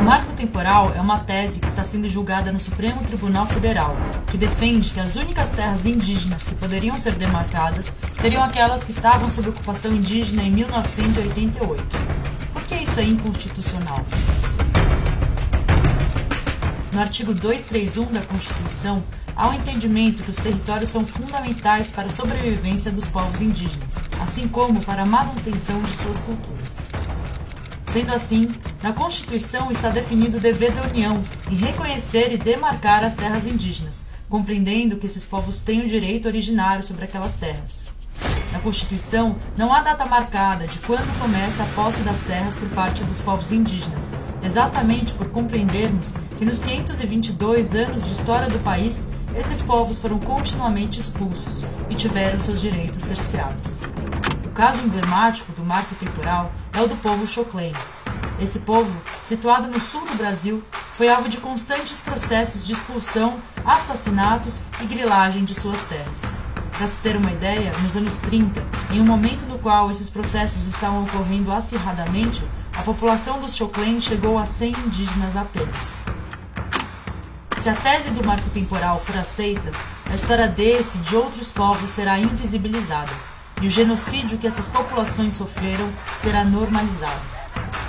marco temporal é uma tese que está sendo julgada no Supremo Tribunal Federal, que defende que as únicas terras indígenas que poderiam ser demarcadas seriam aquelas que estavam sob ocupação indígena em 1988. Por que isso é inconstitucional? No artigo 231 da Constituição, há o entendimento que os territórios são fundamentais para a sobrevivência dos povos indígenas, assim como para a manutenção de suas culturas. Sendo assim, na Constituição está definido o dever da União em reconhecer e demarcar as terras indígenas, compreendendo que esses povos têm o direito originário sobre aquelas terras. Na Constituição, não há data marcada de quando começa a posse das terras por parte dos povos indígenas, exatamente por compreendermos que nos 522 anos de história do país, esses povos foram continuamente expulsos e tiveram seus direitos cerceados. O caso emblemático do marco temporal é o do povo Xoclen. Esse povo, situado no sul do Brasil, foi alvo de constantes processos de expulsão, assassinatos e grilagem de suas terras. Para se ter uma ideia, nos anos 30, em um momento no qual esses processos estavam ocorrendo acirradamente, a população dos Xoclen chegou a 100 indígenas apenas. Se a tese do marco temporal for aceita, a história desse e de outros povos será invisibilizada, e o genocídio que essas populações sofreram será normalizado.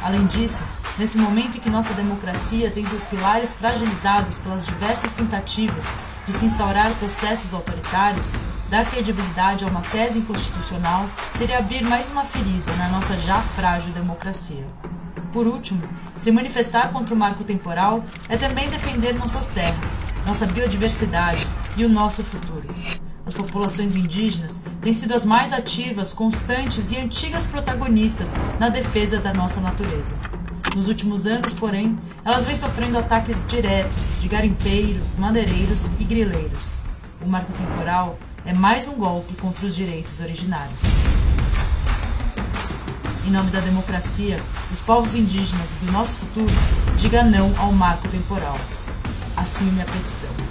Além disso, nesse momento em que nossa democracia tem seus pilares fragilizados pelas diversas tentativas de se instaurar processos autoritários, dar credibilidade a uma tese inconstitucional seria abrir mais uma ferida na nossa já frágil democracia. Por último, se manifestar contra o marco temporal é também defender nossas terras, nossa biodiversidade e o nosso futuro. As populações indígenas têm sido as mais ativas, constantes e antigas protagonistas na defesa da nossa natureza. Nos últimos anos, porém, elas vêm sofrendo ataques diretos de garimpeiros, madeireiros e grileiros. O marco temporal é mais um golpe contra os direitos originários. Em nome da democracia, dos povos indígenas e do nosso futuro, diga não ao marco temporal. Assine a petição.